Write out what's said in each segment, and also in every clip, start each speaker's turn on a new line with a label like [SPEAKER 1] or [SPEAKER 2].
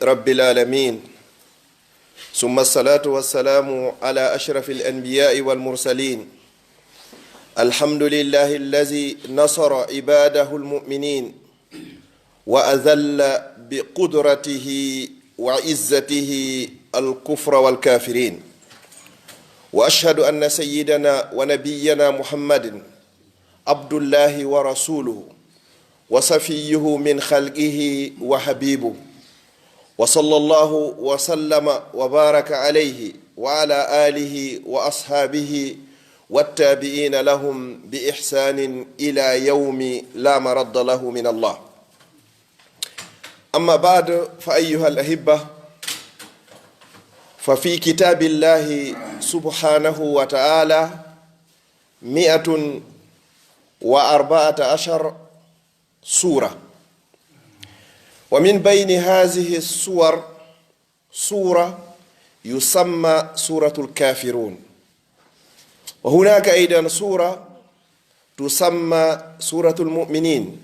[SPEAKER 1] رب العالمين ثم الصلاة والسلام على أشرف الأنبياء والمرسلين. الحمد لله الذي نصر عباده المؤمنين وأذل بقدرته وعزته الكفر والكافرين، وأشهد أن سيدنا ونبينا محمد عبد الله ورسوله وصفيه من خلقه وحبيبه، وصلى الله وسلم وبارك عليه وعلى آله وأصحابه والتابعين لهم بإحسان إلى يوم لا مرد له من الله. أما بعد، فأيها الأحبة، ففي كتاب الله سبحانه وتعالى 114 سورة، ومن بين هذه السور سورة يسمى سورة الكافرون، وهناك أيضا سورة تسمى سورة المؤمنين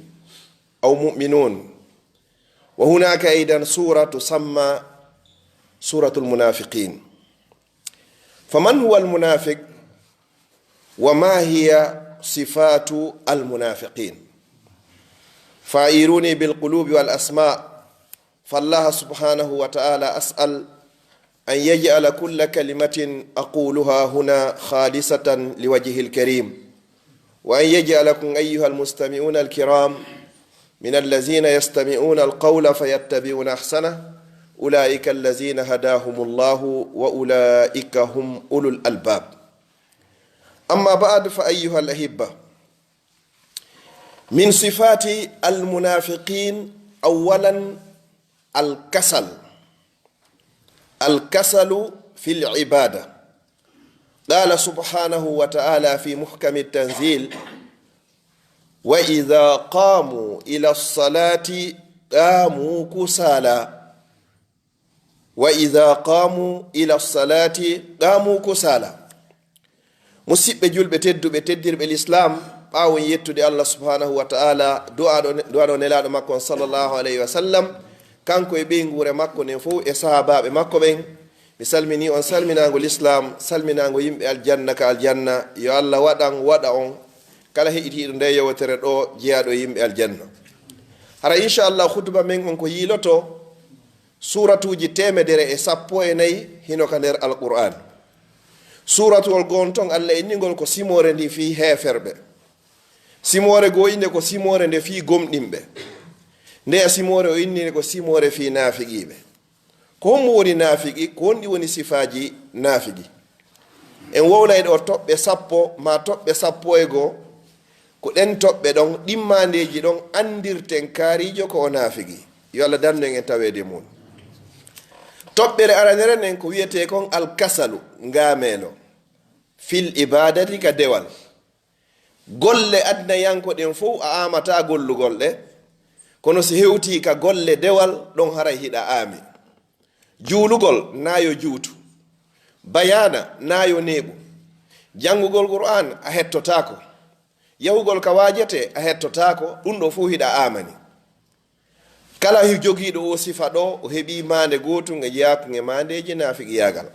[SPEAKER 1] أو مؤمنون، وهناك أيضا سورة تسمى سورة المنافقين. فمن هو المنافق وما هي صفات المنافقين؟ فاعيروني بالقلوب والأسماء، فالله سبحانه وتعالى أسأل أن يجعل كل كلمة أقولها هنا خالصة لوجهه الكريم، وأن يجعلكم أيها المستمعون الكرام من الذين يستمعون القول فيتبعون أحسنه، أولئك الذين هداهم الله وأولئك هم أولو الألباب. أما بعد، فأيها الأحبة، من صفات المنافقين أولا الكسل في العبادة. قال سبحانه وتعالى في محكم التنزيل: وإذا قاموا إلى الصلاة قاموا كسالى. وإذا قاموا إلى الصلاة قاموا كسالى. musidɓe julɓe tedduɓe teddirɓe l'islam, ɓawon yettude Allah subhanahu wa ta'ala, du'aɗo nelaɗo makko on sallallahu alayhi wa sallam, kanko e ɓeygure makko nen fof e sahabaɓe makko ɓen. mi salmini on salminago l'islam, salminago yimɓe aljanna ka aljanna. yo Allah waɗa on kala heƴitiɗo nde yewtere ɗo jeeyaɗo yimɓe aljanna. hara inchallah khutba men on ko yiiloto suratuji 114 hino ka nder alqur'an. suratugol gon ton Allah innigol ko simore ndi fi heferɓe, simore go inde ko simore nde fi gomɗinɓe, nde simore o innine ko simore fi nafiqiɓe. ko hommo woni nafiqi, ko honɗi woni sifaji nafiqi? en wowlay ɗo toɓɓe 10 ma toɓɓe 11 ko ɗen toɓɓe ɗon ɗimmandeji ɗon andirten kaarijo ko o nafiqi. yo Allah dandu en tawede mum. toɓɓere aranere en ko wiyete kon alkasalu, ngamelo fil ibadati ka dewal. golle adna yanko ɗen fof a amata gollugol ɗe, kono si hewti ka golle dewal ɗon haray hiɗa ami. juulugol nayo juutu, bayana nayo neɓu, jangugol qur'an a hettotako, yahugol ka wajete a hettotako, ɗum ɗo fof hiɗa amani. kala jogiiɗo o sifa ɗo o heɓi mande gotum e jeyaku e mandeji nafiqi yagal.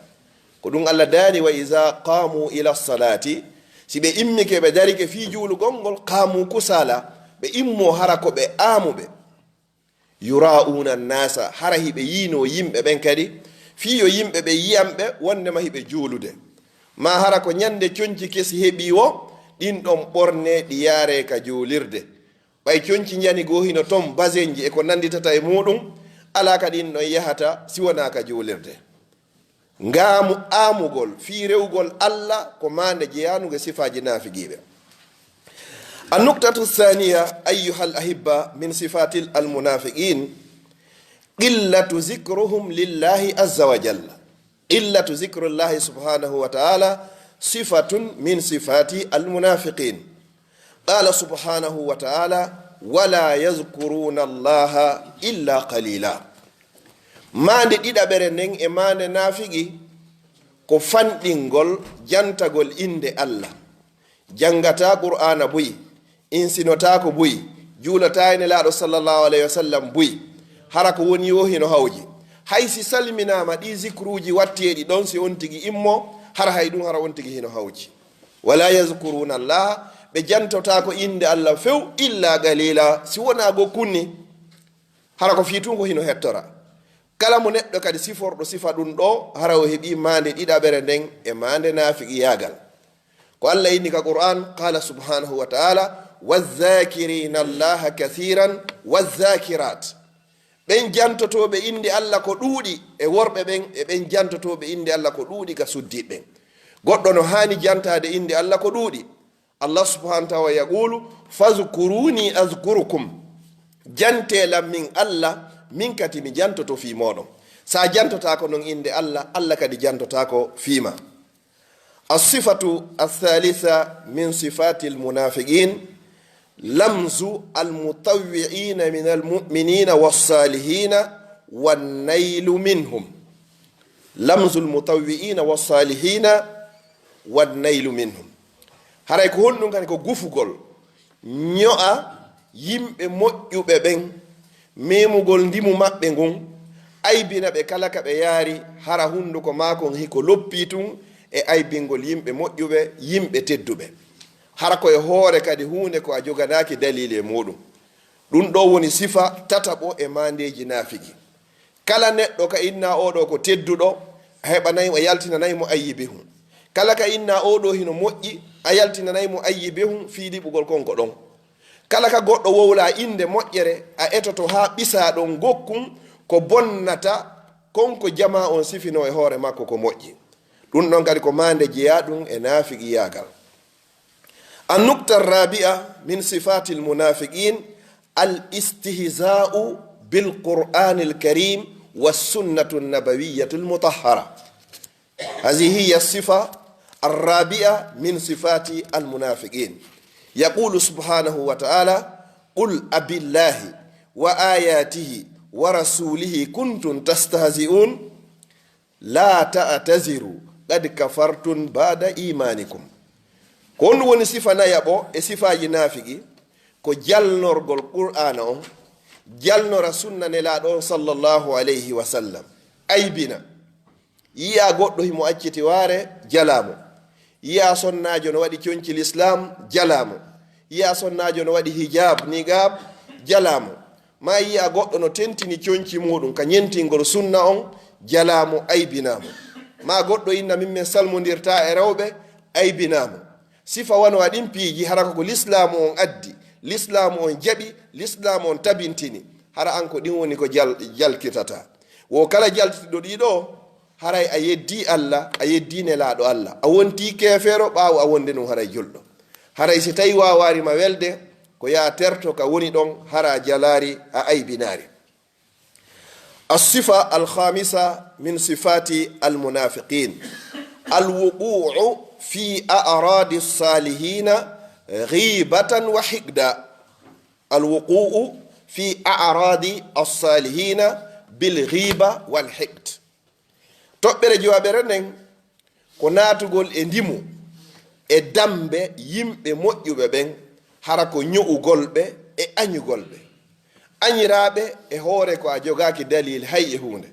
[SPEAKER 1] ko ɗum Allah daani: wa iza qamu ila salati, si ɓe immike ɓe darike fi juulugol ngol, qamu kusala, ɓe immo hara ko ɓe amuɓe, yura'una nasa, hara hiɓe yino yimɓe ɓen kadi, fiyo yimɓe ɓe yiyamɓe wondema hiɓe juulude, ma hara ko ñande coñci kesi heɓi o ɗin ɗon ɓorne ɗi yaare ka juulirde. ɓay coñci jani goo hino toon basenji e ko nanditata e muɗum, ala ka ɗin ɗon yahata siwona ka juulirde. ngaamu amugol fi rewgol Allah ko mande jeyanuge sifaji nafiqiɓe. النقطة الثانية أيها الأحبة من صفات المنافقين قلة ذكرهم لله عز وجل. قلة ذكر الله سبحانه وتعالى صفة من صفات المنافقين. قال سبحانه وتعالى: ولا يذكرون الله إلا قليلا. mande ɗiɗaɓere nden e mande nafiqi ko fanɗingol jantagol inde Allah, jangata qur'ana buyi, insinotako buyi, juulata ene laaɗo sallallahu alayhi wa sallam buyi, hara ko woni yo hino hawji, hay si salminama ɗi zicruji watteɗi ɗon si on tigi immo hara hay ɗum hara on tigi hino hawji wala yazkuruna allah ɓe jantota ko inde allah few illa galila si wona go kunni hara ko fiitungo hino hettora kala mo neɗɗo kadi siforɗo sifa ɗum ɗo hara o heeɓi mande ɗiɗaɓere nden e mande nafigi yagal ko allah inni ka qur'an qala subhanahu wa ta'ala wadhakirina allaha kathiran wadhakirat ɓen jantotoɓe inde allah ko ɗuuɗi e worɓe ɓen e ɓen jantotoɓe inde allah ko ɗuuɗi ga suddiɓe goɗɗo no hani jantade inde allah ko ɗuuɗi allah subhanahu wa ta'ala yaqulu fazkuruni azkurukum jantelam min allah min kati mi jantoto fi moɗon sa jantota ko non inde allah allah kadi jantota ko fima الصفة الثالثة من صفات المنافقين لمز المطوعين من المؤمنين والصالحين والنيل منهم لمز المطوعين والصالحين والنيل منهم haray ko honɗum kadi ko gufugol ño'a yimɓe moƴƴuɓe ɓen memugol ndimu maɓɓe ngun aybina ɓe kala ka ɓe yaari hara hunduko makon hiko loppi tun e aybingol yimɓe moƴƴuɓe yimɓe tedduɓe hara koye hoore kadi hunde ko a joganaki dalili e muɗum ɗum ɗo woni sifa tataɓo e mandeji nafigi kala neɗɗo ka inna oɗo ko tedduɗo a heɓanaymo a yaltinanaymo ayyibihum kala ka inna oɗo hino moƴƴi a yaltinanaymo ayyibihum fiiɗiɓugol konko ɗon kala ka goɗɗo wowla inde moƴƴere a etoto ha ɓisa ɗon gokkum ko bonnata konko jama on sifino e hoore makko ko moƴƴi ɗum ɗon kadi ko mande jeeya ɗum e nafigi yagal النقطة الرابعة من صفات المنافقين الاستهزاء بالقرآن الكريم والسنة النبوية المطهرة هذه هي الصفة الرابعة من صفات المنافقين يقول سبحانه وتعالى قل أبي الله وآياته ورسوله كنتم تستهزئون لا تعتذروا قد كفرتم بعد إيمانكم ko on woni sifa nayaɓo e sifaji naafigi ko jalnorgol qur'ana on jalnora sunna nelaɗo on sallllahu alayhi wa sallam aybina yiya goɗɗo himo acciti waare jalamo yiya sonnajo no waɗi coñci l'islam jalamo yiya sonnajo no waɗi hijab nigab jalamo ma yiya goɗɗo no tentini coñci muɗum ka ñentingol sunna on jalamo aybinamo ma goɗɗo inna min min salmodirta e rewɓe aybinamo sifa wano waɗin piiji hara ko l'islamu on addi l'islamu on jaɓi l'islamu on tabintini hara an ko ɗin woni ko jalkitata wo kala jaltitiɗo ɗiɗo haray a yeddi allah a yeddi nelaɗo allah a wonti kefeero ɓaawo a wonde ɗum haray julɗo haray si tawi wawarima welde ko ya terto ka woni ɗon hara jalari a aybinari الصفة الخامسة من صفات المنافقين الوقوع في أعراض الصالحين غيبة وحقدا الوقوع في أعراض الصالحين بالغيبة والحقد توبر جوابرن كناتغول انديمو e dambe yimɓe moƴƴuɓe ɓen hara ko ño'ugolɓe e añugolɓe añiraaɓe e hoore ko a jogaaki dalil hay e hunde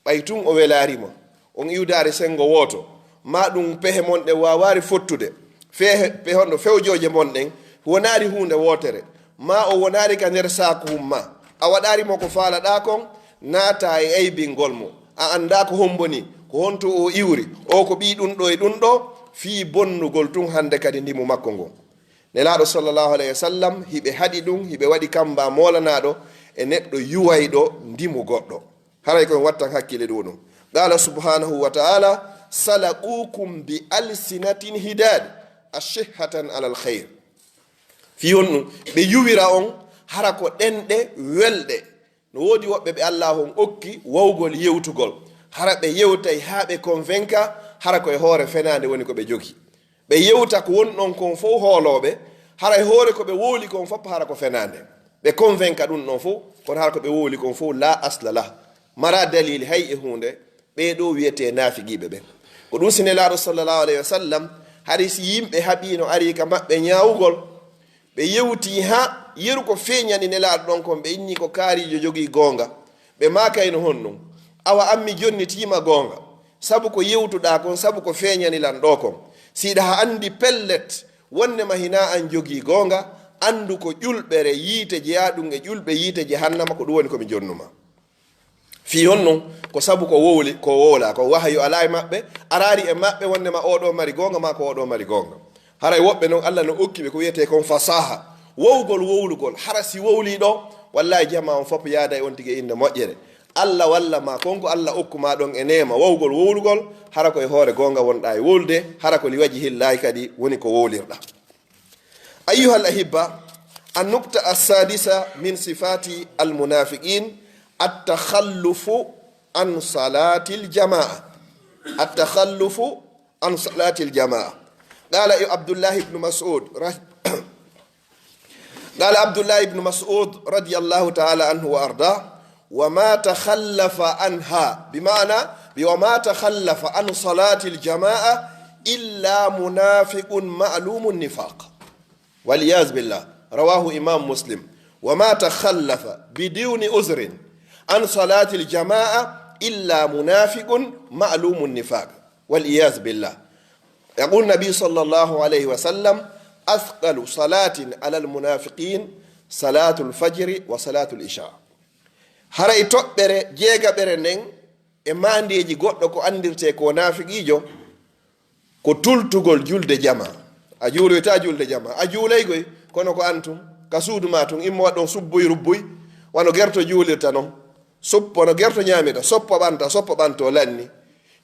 [SPEAKER 1] ɓay tun o welarima on iwdaare sengo woto ma ɗum pehe mon ɗen wawari fottude pehonɗo fewjoje mon ɗen wonari hunde wotere ma o wonari ka nder saku humma a waɗarimo ko faalaɗa kon naata e aybingol mo a anda ko homboni ko honto o iwri o ko ɓi ɗum ɗo e ɗum ɗo fi bonnugol tun hande kadi ndimu makko ngon nelaɗo sallllahu alayhi wa sallam hiɓe haɗi ɗum hiɓe waɗi kamba molanaɗo e neɗɗo yuwayɗo ndimu goɗɗo haray koye wattan hakkille ɗum qala subhanahu wa ta'ala salaqukum bi alsinatin hidad ashihatan ala alkhair fi honɗum ɓe yuwira on hara ko ɗenɗe welɗe no woodi woɓɓe ɓe allah on okki wawgol yewtugol hara ɓe yewtay ha ɓe convainca hara koye hoore fenade woni ko ɓe jogi ɓe yewta ko woni ɗon kon fof hooloɓe hara e hoore ko ɓe wowli kon fof hara ko fenade ɓe convainca ɗum ɗon fof kono hara ko ɓe wowli kon fof la asla lah mara dalili hay e hunde ɓeɗo wiyete naafigiɓe ɓen ko ɗum si nelaɗo sallllahu alayhi wa sallam hari si yimɓe haɓino ari ka maɓɓe ñawugol ɓe yewti ha yeru ko feeñani nelaɗo ɗon kon ɓe inni ko kaarijo jogii goonga ɓe makayno honɗum awa ammi jonnitima gonga sabu ko yewtuɗa kon sabu ko feeñanilan ɗo kon siɗa ha andi pellet wonnema hina an jogii gonga andu ko ƴulɓere yiite jeyaɗum e ƴulɓe yiite jehannama ko ɗum woni komi jonnuma fi hon non ko sabu ko wowli ko wowla ko wahayo ala e maɓɓe arari e maɓɓe wonnema oɗo mari gonga ma ko oɗo mari gonga haray woɓɓe noon allah no okkiɓe ko wiyete kon fasaha wowgol wowlugol hara si wowli ɗo wallahi jama on fof yaada e on tigui inde moƴƴere allah walla ma konko allah okkuma ɗon e nema wowgol wowlugol hara koye hoore gonga wonɗa e wowlude hara ko li waji hillahi kadi woni ko wowlirɗa أيها الأحبة النقطة السادسة من صفات المنافقين التخلف عن صلاة الجماعة التخلف عن صلاة الجماعة قال عبد الله بن مسعود قال عبد الله بن مسعود رضي الله تعالى عنه وأرضاه وما تخلف عنها بمعنى وما تخلف عن صلاة الجماعة إلا منافق معلوم النفاق والعياذ بالله رواه إمام مسلم وما تخلف بدون عذر عن صلاة الجماعة إلا منافق معلوم النفاق والعياذ بالله يقول النبي صلى الله عليه وسلم أثقل صلاة على المنافقين صلاة الفجر وصلاة العشاء haray toɓɓere jeegaɓere nden e mandeji goɗɗo ko andirte ko nafiqijo ko tultugol julde jama a juuloyta julde jama a juulaygoy kono ko antum ka suudu ma tun immo waɗon subboy rubboy wano gerto juulirta noon soppo no gerto ñamita soppo ɓanto lanni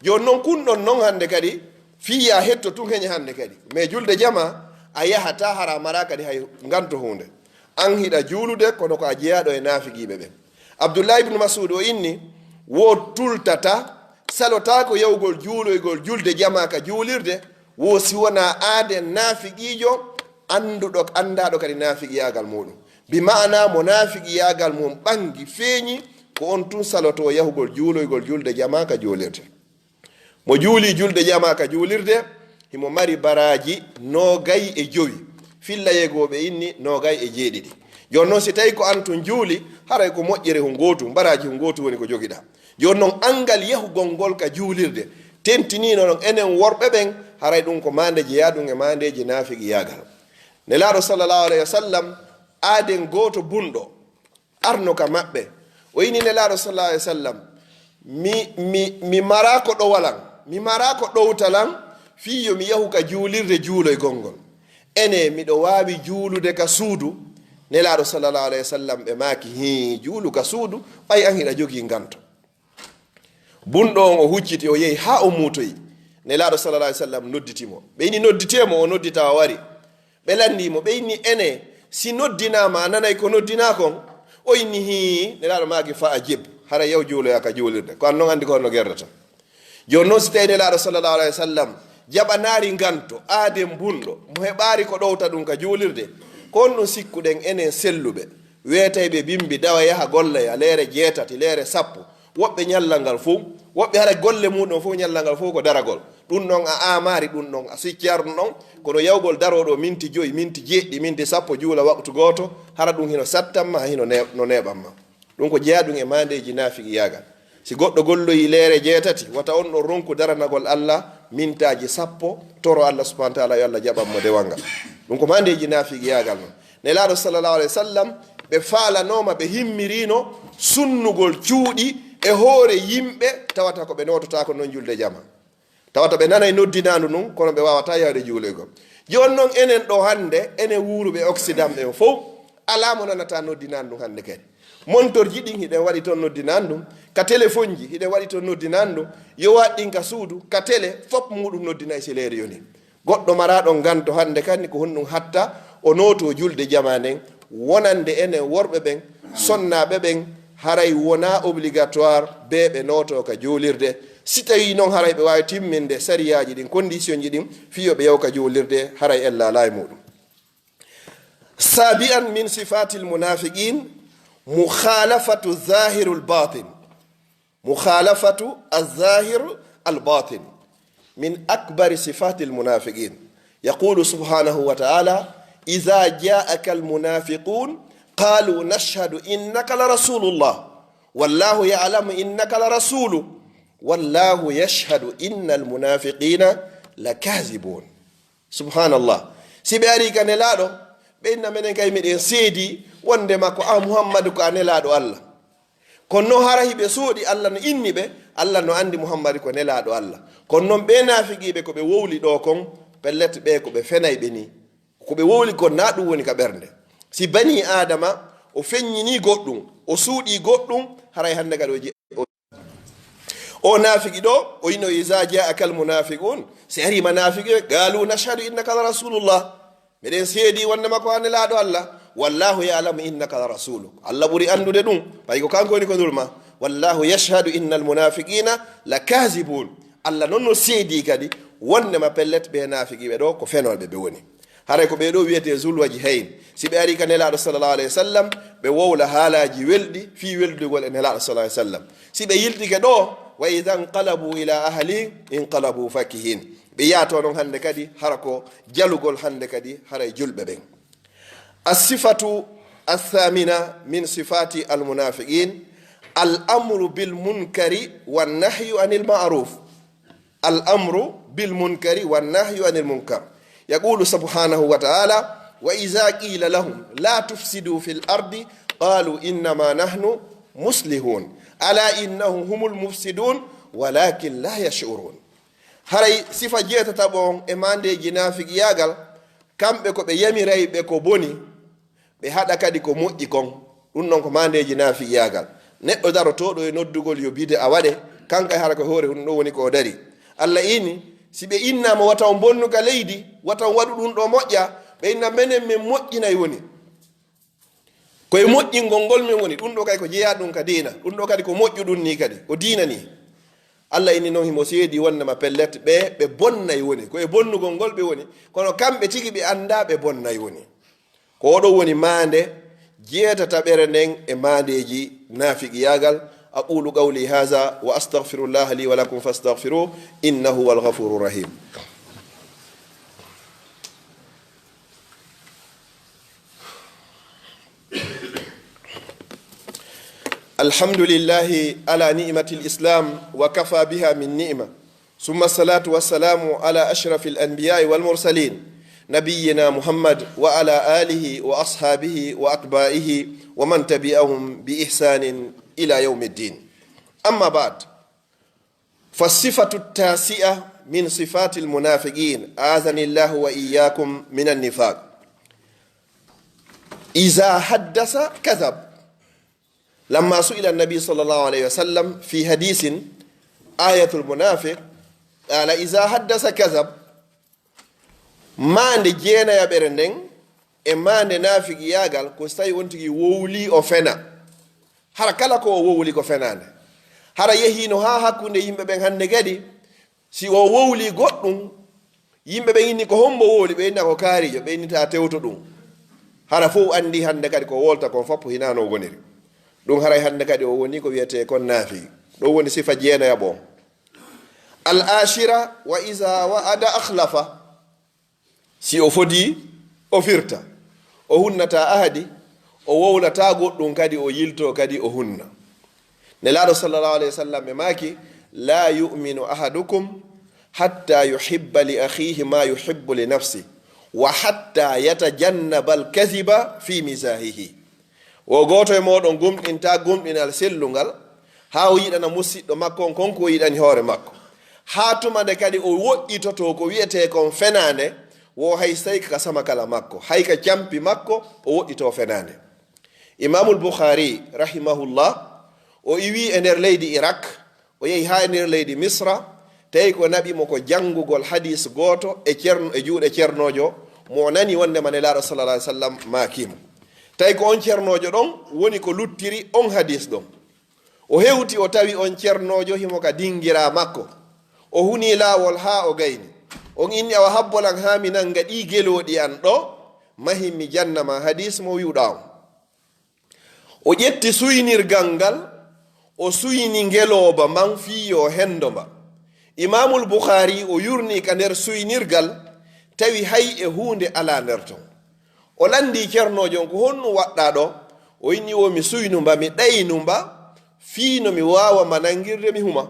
[SPEAKER 1] joni noon kunɗon noon hande kadi fiya hetto tun heñe hande kadi mais julde jama a yahata hara mara kadi hay ganto hunde an hiɗa juulude kono ko a jeeyaɗo e nafiqiɓe ɓen abdoullahi ibnu masud o inni wo tultata salota ko yawgol juuloygol julde jama ka juulirde wo si wona aade naafiqiijo anndaɗo kadi naafiqiyagal muɗum bi mana mo naafiqiyagal mum ɓangi feeñi ko on tun saloto yahugol juuloygol julde jama ka juulirde mo juuli julde jama ka juulirde himo mari baraji nogayi e jowi filla yegoɓe inni nogayi e jeeɗiɗi joni noon si tawi ko an tun juuli haray ko moƴƴere hu gootu baraji hu gootu woni ko jogiɗa joni noon angal yahugol ngol ka juulirde tentinino noon enen worɓe ɓen haray ɗum ko mande jeeya ɗum e mandeji naafiqi yagal nelaɗo sallllahu alayhi wa sallam aaden gooto bunɗo arno ka maɓɓe o yini nelaɗo sallallahu alayhi wa sallam mi mara ko ɗowalan mi mara ko ɗowtalan fiyo mi yahu ka juulirde juuloy gongol ene miɗo wawi juulude ka suudu nelaɗo sallllahu alayhi wa sallam ɓe maaki hi juulu ka suudu ɓay an hiɗa jogii nganto bunɗo on o hucciti o yehi ha o muutoyi nelaɗo sallallah alih sallam nodditimo ɓeyni nodditemo o noddita o wari ɓe landimo ɓeyni ene si noddinama a nanay ko noddina kon o inni hi nelaɗo maaki fa a jeb hara yaw juuloya ka juulirde ko an noon andi ko honno gerdata joni noon si tawi nelaɗo sallllahu alayhi wa sallam jaɓanari nganto aaden bunɗo mo heɓari ko ɗowta ɗum ka juulirde ko on ɗum sikkuɗen enen selluɓe wiyetayɓe bimbi dawa yaha gollaya leere 7 leere 10 woɓɓe ñallal ngal fof woɓɓe hara golle muɗum fof ñallal ngal fof ko daragol ɗum ɗon a amari ɗum ɗon a sikkiyar ɗum ɗon kono yawgol daroɗo minti 5 minti 7 minti 10 juula waktu goto hara ɗum hino sattanma ha hino no neɓanma ɗum ko jeeya ɗum e mandeji nafiqi yagal si goɗɗo golloyi leere 7 wata on ɗon ronku daranagol allah mintaji 10 toro allah subahana taala yo allah jaɓanmo dewalngal ɗum ko mandeji nafiqi yagal noon nelaɗo sallllahu alayhi wa sallam ɓe faalanoma ɓe himmirino sunnugol cuuɗi e hoore yimɓe tawata ko ɓe nototako noon julde jama tawata ɓe nanay noddinandu ɗum kono ɓe wawata yawde juuloygol joni noon enen ɗo hande enen wuuruɓe occident ɓen fof ala mo nanata noddinandu hande kadi montor ji ɗin hiɗen waɗi toon noddinandu ka téléphone ji hiɗen waɗi toon noddinandu yo waɗɗin ka suudu ka télé fop muɗum noddinayi sileeri yoni goɗɗo maraɗon ganto hande kandi ko honɗum hatta o noto julde jama nden wonande enen worɓe ɓen sonnaɓe ɓen haray wona obligatoire be ɓe noto ka juulirde si tawi noon haray ɓe wawi timminde sariyaji ɗin condition ji ɗin fiyo ɓe yaw ka juulirde haray en laala e muɗum sabi'an min sifati lmunafiqin mukhalafatu zahiru lbatin mukhalafatu الظاهر الباطن من أكبر صفات المنافقين يقول سبحانه وتعالى إذا جاءك المنافقون قالوا نشهد إنك لرسول الله wallahu yalamu innaka la rasulu wallahu yashhadu inna almunafiqina lakazibun. Subhanallah. Si ɓe ari ka nelaɗo ɓe inna menen kay miɗen seedi wonde makko muhammadu ko a nelaɗo Allah, kono noon hara hiɓe sooɗi Allah no inni ɓe, Allah no andi muhammadu ko nelaɗo Allah. Kono noon ɓe nafiqiɓe ko ɓe wowli ɗo kon pellet ɓe ko ɓe fenay ɓe ni, ko ɓe wowli kon na ɗum woni ka ɓernde. Si bani adama o feññini goɗɗum o suuɗi goɗɗum haray hande kadi o nafiqi ɗo o yino isa jaaka almunafiqun, si arima nafiqe galu nashhadu innaka la rasulullah, miɗen seedi wonde makko a nelaɗo Allah, wallahu yalamu innaka la rasulu, Allah ɓuri andude ɗum ɓay ko kanko woni ko ndulma. Wallahu yashhadu inna almunafiqina la kasibun, Allah noon no seedi kadi wondema pellet ɓe nafiqiɓe ɗo ko fenoɓe ɓe woni. haray ko ɓeɗo wiyete zulwaji hayn, si ɓe ari ka nelaɗo sallallahu alayhi wa sallam ɓe wowla haalaji welɗi fi weldugol e nelaɗo sallallahu alayhi wa sallam. Si ɓe yiltike ɗo wa ida nqalabu ila ahli inqalabu fakihin, ɓe yaato noon hande kadi hara ko jalugol hande kadi haray julɓe ɓen. As-sifatu athamina min sifati almunafiqin al-amru bilmunkari wannahyu anil ma'ruf. Al-amru bilmunkari wannahyu anil munkar. يقول سبحانه وتعالى وإذا قيل لهم لا تفسدوا في الأرض قالوا إنما نحن مصلحون ألا إنهم هم المفسدون ولكن لا يشعرون. هاي صفة جيتا تابون إمان دي جنافق ياغل كم بكو بيامي راي بكو بوني بهذا كدي كو موئي كون ونون كمان دي جنافق ياغل نتو دارو تودو ينودو يبيد أوالي كان كي هارك هوري ونوني كو داري الله إني si ɓe innama wata bonnuka leydi wata waɗu ɗum ɗo moƴƴa ɓe inna menen min moƴƴinayi woni koye moƴƴingol ngol min woni ɗum ɗo kadi ko jeeya ɗum ka diina, ɗum ɗo kadi ko moƴƴu ɗum ni kadi ko diina ni. Allah inni noon himo seedi wonnema pellet ɓe bonnayi woni koye bonnugol ngol ɓe woni, kono kamɓe tigi ɓe annda ɓe bonnayi woni. ko oɗo woni maande jeetataɓere nden e maandeji nafiqiyagal. أقول قولي هذا وأستغفر الله لي ولكم فاستغفروه إنه هو الغفور الرحيم. الحمد لله على نعمة الإسلام وكفى بها من نعمة، ثم الصلاة والسلام على أشرف الأنبياء والمرسلين نبينا محمد وعلى آله وأصحابه وأتباعه ومن تبعهم بإحسان إلى يوم الدين. أما بعد، فالصفة التاسعة من صفات المنافقين آذن الله وإياكم من النفاق إذا حدث كذب. لما سئل النبي صلى الله عليه وسلم في حديث آية المنافق قال إذا حدث كذب. ما عند جينا يا برندن ما عند نافق ياغال كوستاي وانتي وولي أوفنا hara kala ko o wowli ko fenande, hara yehino ha hakkunde yimɓe ɓen hande kadi si o wowli goɗɗum yimɓe ɓen inni ko hombo wowli ɓe inna ko kaarijo, ɓe innita tewto ɗum. hara fof andi hande kadi ko wolta kon foppo hinano goniri ɗum. haray hande kadi o woni ko wiyete kon naafi. ɗo woni sifa jeenaya ɓon. al ashira wa iza wa'ada akhlafa. si o fodi o firta, o hunnata ahadi, o wowlata goɗɗum kadi o yilto kadi o hunna. nelaɗo sallallahu alayhi wa sallam ɓe maki la yuminu ahadukum hatta yuhibba li akhihi ma yuhibbu li nafsi wa hatta yatajannaba alkathiba fi misahihi. o goto e moɗon gumɗinta gumɗinal sellungal ha o yiɗana musidɗo makko on konko o yiɗani hoore makko, ha tumande kadi o woƴƴitoto ko wiyete kon fenande wo hay so tawi ka sama kala makko, hay ka campi makko o woɗɗito fenande. Imamul Bukhari rahimahullah o iwi e nder leydi Irak, o yehi ha e nder leydi Misra, tawi ko naɓimo ko janngugol hadis goto e juuɗe ceernojo mo nani wondema nelaɗo sallallahu alaihi wasallam makimo. tawi ko on ceernojo ɗon woni ko luttiri on hadis ɗon. o hewti o tawi on ceernojo himo ka dingira makko, o huni laawol ha o gayni, on inni awa habbolan ha mi nanga ɗi geloɗi an ɗo mahimmi jannama hadis mo wiwɗa on. o ƴetti suynirgal ngal o suyni ngeloba man fiyo hendo mba. Imamul Bukhari o yurni ka nder suynirgal tawi hay e hunde ala nder ton. o landi ceernojo on ko honnu waɗɗa ɗo, o inni o mi suynu mba mi ɗaynu mba fiino mi wawa manangirde mi huma.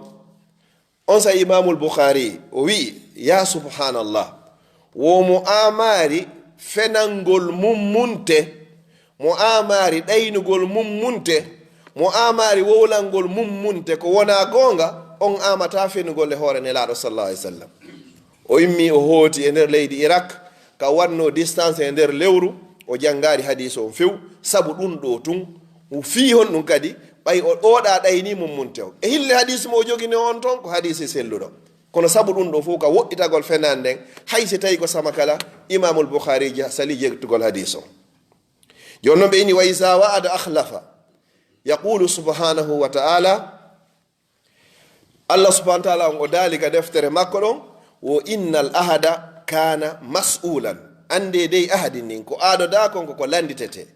[SPEAKER 1] On sa Imamul Bukhari o wi ya subhanallah wo mo amari fenangol mummunte, mo amari ɗaynugol mummunte, mo amari wowlangol mummunte ko wona gonga, on amata fenugol e hoore nelaɗo sallallahu alaihi wasallam. O immi o hooti e nder leydi Iraq ka wanno distance e nder lewru, o jangari hadis on few sabu ɗum ɗo tun o fi hon ɗum kadi ɓay o ɗoɗa ɗayni mummunte o e hille hadis mo o jogini on ton ko hadisi selluɗo, kono sabu ɗum ɗo fof ka woɗɗitagol fenan nden haysi tawi ko sama kala Imamul Bukhari sali jektugol hadis o. joni noon ɓe ini wa isa wa'ada akhlafa yaqulu subhanahu wa ta'ala, Allah subhanahu wa ta'ala on o daali ka deftere makko ɗon wo innal ahada kana mas'ulan, ande dey ahadi nin ko aɗoda kon ko landitete.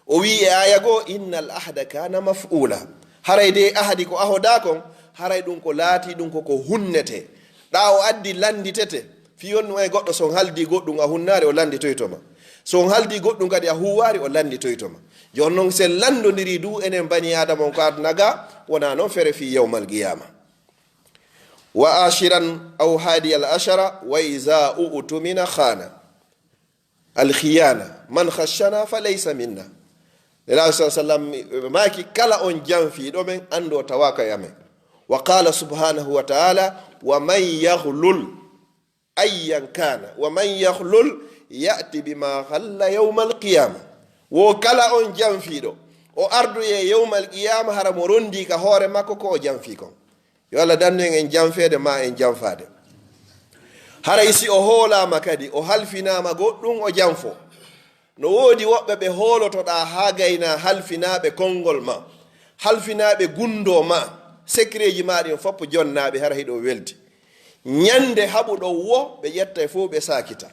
[SPEAKER 1] O wi e aya goo innal ahada kana maf'ula, haray dey ahadi ko ahoda kon haray ɗum ko laati ɗum koko hunnete, ɗa o addi landitete. fiyon e goɗɗo son haldi goɗɗum a hunnare o landitoytoma, son haldi goɗɗum kadi a huwari o landitoytoma. joni noon sen landodiri du enen bani adama on ko adnaga wona noon fere fi yawmal qiyama. wa ashiran aw hadi al ashara wa iza utumina khana al khiyana man khashana falaysa minna. nelaɗo sa sallam maki kala on janfiɗo men ando tawaka yamen. wa qala subhanahu wa ta'ala wa man yahlul ayyan kana wa man yahlul ya'ti bima ghalla yawmal qiyamah. wo kala on janfiɗo o ardu e yawmal qiyama hara mo rondi ka hoore makko ko o janfi kon. yo Allah dandu en janfede ma en janfade. haray si o hoolama kadi o halfinama goɗɗum o janfo. no woodi woɓɓe ɓe hoolotoɗa ha gayna halfinaɓe konngol ma, halfinaɓe gundo ma, secret ji maɗi on foppo jonnaɓe hara hiɗo welti. ñande haɓuɗo wo ɓe ƴetta e fof ɓe sakita,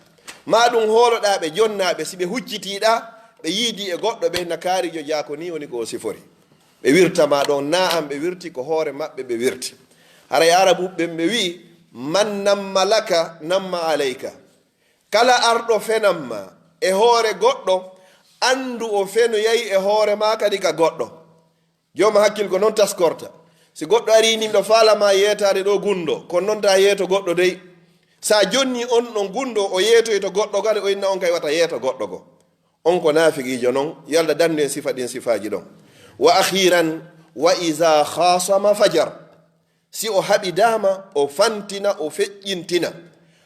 [SPEAKER 1] ma ɗum hooloɗa ɓe jonnaɓe si ɓe huccitiɗa ɓe yiidi e goɗɗo ɓe nakarijo jako ni woni ko o sifori, ɓe wirtama ɗon na am ɓe wirti ko hoore maɓɓe ɓe wirti. haray arabu ɓen ɓe wi man namma laka namma alayka, kala arɗo fenanma e hoore goɗɗo andu o feno yayi e hoore ma kadi ka goɗɗo. joma hakkil ko noon taskorta, si goɗɗo ari nimɗo falama yetade ɗo gundo kono noon ta yeeto goɗɗo dey, sa jonni on ɗon gundo o yeetoy to goɗɗo kadi o inna on kay wata yeeto goɗɗo go, on ko nafiqijo noon. yalda dandu en sifa ɗin sifaji ɗon. wa akhiran wa iza khasama fajar, si o haɓi dama o fantina o feƴƴintina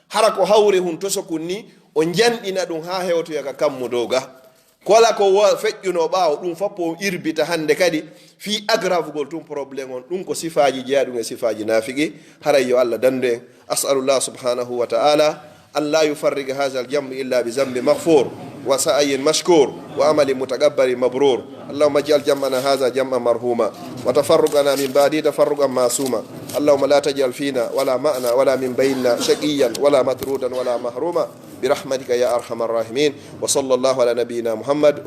[SPEAKER 1] hara ko hawre hun to sokunni o janɗina ɗum ha hewtoyaka kammudoga, kola ko feƴƴuno ɓawo ɗum foppo o irbita hande kadi fi agravugol tum probléme on. ɗum ko sifaji jeeyaɗum e sifaji nafiqi. haray yo Allah dandu en. as'alullah subhanahu wa ta'ala an la yufarriga hadha al-jamb illa bi zambi maghfur wa sa'yin mashkur wa amalin mutaqabbalin mabrur. allahumma ij'al jam'ana hadha jam'an marhuma wa tafarruqana min ba'di tafarruqan ma'suma. allahumma la taj'al fina wala ma'na wala min baynina shaqiyyan wala matrudan wala mahruma برحمتك يا أرحم الراحمين. وصلى الله على نبينا محمد.